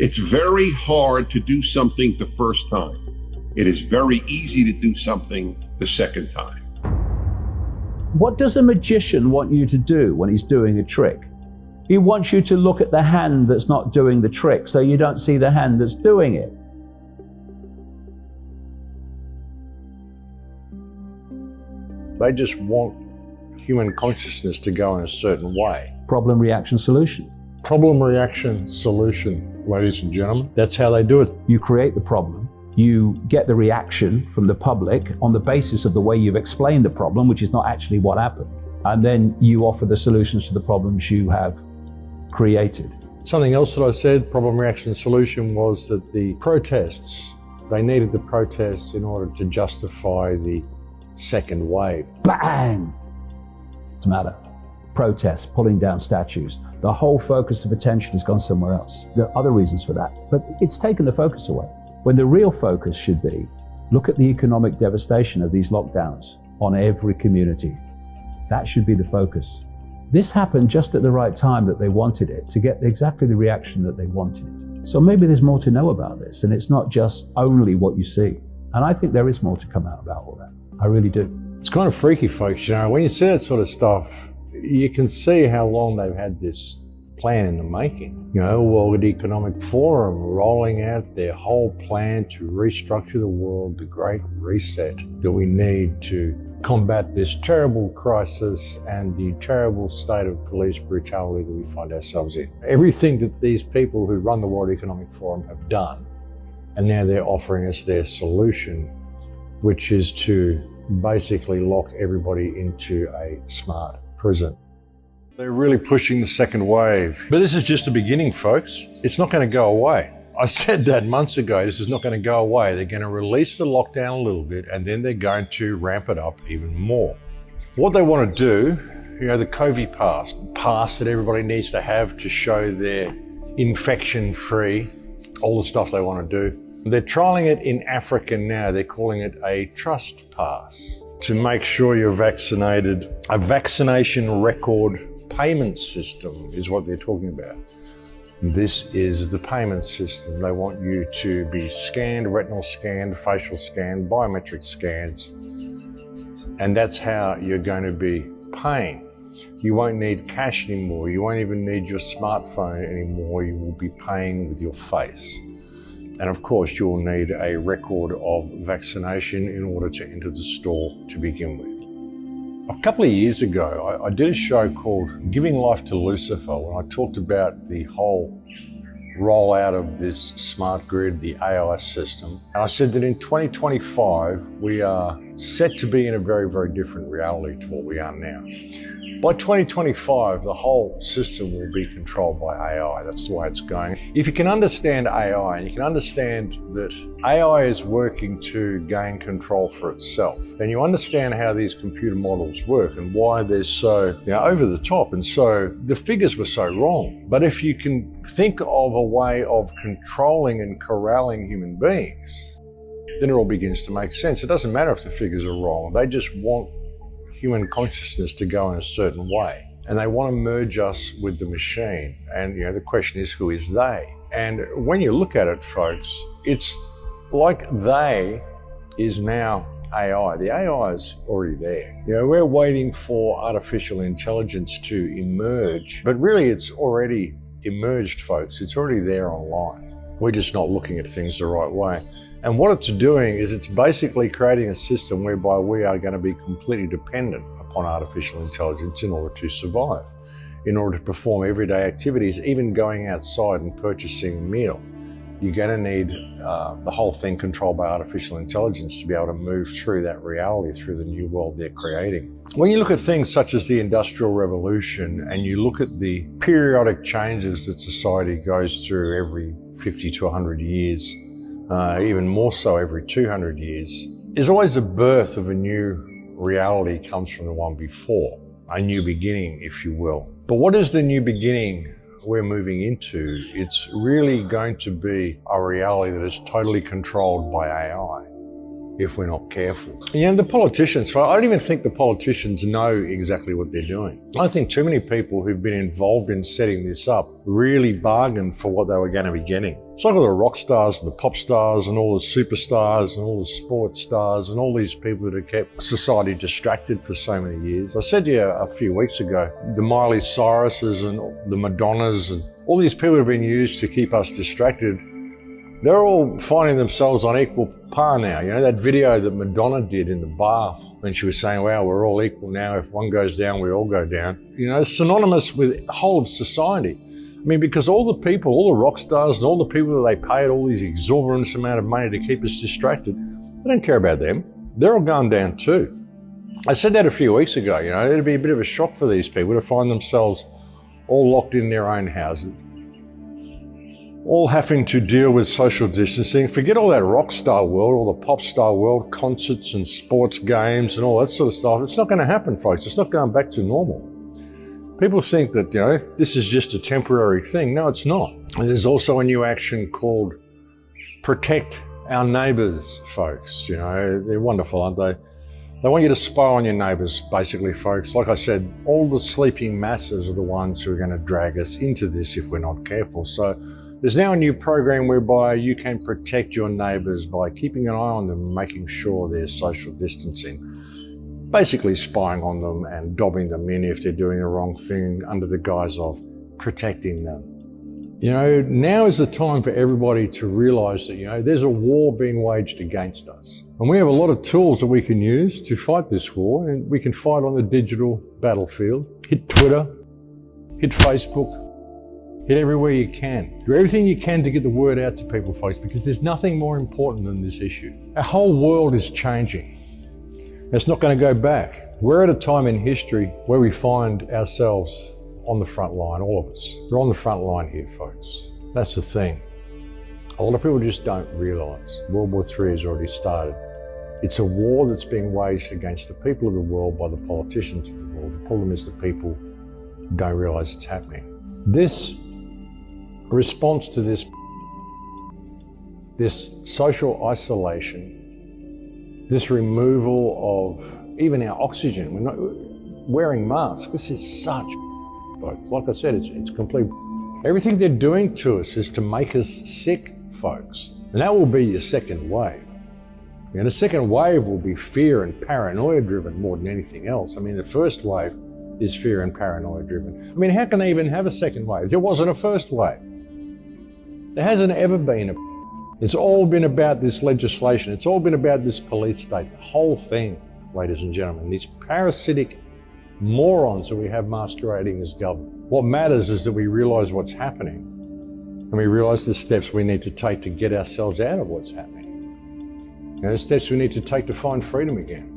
It's very hard to do something the first time. It is very easy to do something the second time. What does a magician want you to do when he's doing a trick? He wants you to look at the hand that's not doing the trick, so you don't see the hand that's doing it. They just want human consciousness to go in a certain way. Problem, reaction, solution. Problem, reaction, solution, ladies and gentlemen. That's how they do it. You create the problem. You get the reaction from the public on the basis of the way you've explained the problem, which is not actually what happened. And then you offer the solutions to the problems you have created. Something else that I said, problem, reaction, solution, was that the protests, they needed the protests in order to justify the second wave. Bang! What's the matter? Protests, pulling down statues. The whole focus of attention has gone somewhere else. There are other reasons for that, but it's taken the focus away. When the real focus should be, look at the economic devastation of these lockdowns on every community. That should be the focus. This happened just at the right time that they wanted it, to get exactly the reaction that they wanted. So maybe there's more to know about this, and it's not just only what you see. And I think there is more to come out about all that. I really do. It's kind of freaky, folks. You know, when you see that sort of stuff, you can see how long they've had this plan in the making. You know, World Economic Forum rolling out their whole plan to restructure the world, the Great Reset that we need to combat this terrible crisis and the terrible state of police brutality that we find ourselves in. Everything that these people who run the World Economic Forum have done, and now they're offering us their solution, which is to basically lock everybody into a smart prison. They're really pushing the second wave. But this is just the beginning, folks. It's not going to go away. I said that months ago, this is not going to go away. They're going to release the lockdown a little bit, and then they're going to ramp it up even more. What they want to do, you know, the COVID pass that everybody needs to have to show they're infection-free, all the stuff they want to do. They're trialing it in Africa now. They're calling it a trust pass to make sure you're vaccinated. A vaccination record payment system is what they're talking about. This is the payment system. They want you to be scanned, retinal scanned, facial scanned, biometric scans, and that's how you're going to be paying. You won't need cash anymore. You won't even need your smartphone anymore. You will be paying with your face. And of course, you'll need a record of vaccination in order to enter the store to begin with. A couple of years ago, I did a show called Giving Life to Lucifer, when I talked about the whole rollout of this smart grid, the AI system. And I said that in 2025, we are set to be in a very, very different reality to what we are now. By 2025, the whole system will be controlled by AI. That's the way it's going. If you can understand AI, and you can understand that AI is working to gain control for itself, then you understand how these computer models work and why they're so over the top, and so the figures were so wrong. But if you can think of a way of controlling and corralling human beings, then it all begins to make sense. It doesn't matter if the figures are wrong. They just want human consciousness to go in a certain way, and they want to merge us with the machine. And the question is, who is they? And when you look at it, folks, it's like they is now AI. The AI is already there. We're waiting for artificial intelligence to emerge, but really it's already emerged, folks. It's already there online. We're just not looking at things the right way. And what it's doing is it's basically creating a system whereby we are going to be completely dependent upon artificial intelligence in order to survive, in order to perform everyday activities, even going outside and purchasing a meal. You're going to need the whole thing controlled by artificial intelligence to be able to move through that reality, through the new world they're creating. When you look at things such as the Industrial Revolution, and you look at the periodic changes that society goes through every 50 to 100 years, even more so every 200 years, there's always a birth of a new reality comes from the one before, a new beginning, if you will. But what is the new beginning we're moving into? It's really going to be a reality that is totally controlled by AI, if we're not careful. The politicians, I don't even think the politicians know exactly what they're doing. I think too many people who've been involved in setting this up really bargained for what they were going to be getting. It's like all the rock stars and the pop stars and all the superstars and all the sports stars and all these people that have kept society distracted for so many years. I said to you a few weeks ago, the Miley Cyruses and the Madonnas and all these people have been used to keep us distracted. They're all finding themselves on equal par now. You know, that video that Madonna did in the bath when she was saying, wow, we're all equal now. If one goes down, we all go down. You know, it's synonymous with the whole of society. I mean, because all the people, all the rock stars and all the people that they paid all these exorbitant amount of money to keep us distracted, they don't care about them. They're all going down too. I said that a few weeks ago, you know, it'd be a bit of a shock for these people to find themselves all locked in their own houses, all having to deal with social distancing. Forget all that rock star world, all the pop star world, concerts and sports games and all that sort of stuff. It's not going to happen, folks. It's not going back to normal. People think that, you know, this is just a temporary thing. No, it's not. There's also a new action called Protect Our Neighbours, folks. You know, they're wonderful, aren't they? They want you to spy on your neighbours, basically, folks. Like I said, all the sleeping masses are the ones who are going to drag us into this if we're not careful. So there's now a new program whereby you can protect your neighbours by keeping an eye on them and making sure there's social distancing. Basically spying on them and dobbing them in if they're doing the wrong thing under the guise of protecting them. You know, now is the time for everybody to realise that, you know, there's a war being waged against us. And we have a lot of tools that we can use to fight this war, and we can fight on the digital battlefield. Hit Twitter, hit Facebook, hit everywhere you can. Do everything you can to get the word out to people, folks, because there's nothing more important than this issue. Our whole world is changing. It's not going to go back. We're at a time in history where we find ourselves on the front line, all of us. We're on the front line here, folks. That's the thing. A lot of people just don't realise World War III has already started. It's a war that's being waged against the people of the world by the politicians of the world. The problem is the people don't realise it's happening. This response to this social isolation, this removal of even our oxygen, we're not wearing masks. This is such, folks. Like I said, it's complete. Everything they're doing to us is to make us sick, folks. And that will be your second wave. And the second wave will be fear and paranoia driven more than anything else. I mean, the first wave is fear and paranoia driven. I mean, how can they even have a second wave? There wasn't a first wave. There hasn't ever been a. It's all been about this legislation. It's all been about this police state. The whole thing, ladies and gentlemen, these parasitic morons that we have masquerading as government. What matters is that we realise what's happening and we realise the steps we need to take to get ourselves out of what's happening. You know, the steps we need to take to find freedom again.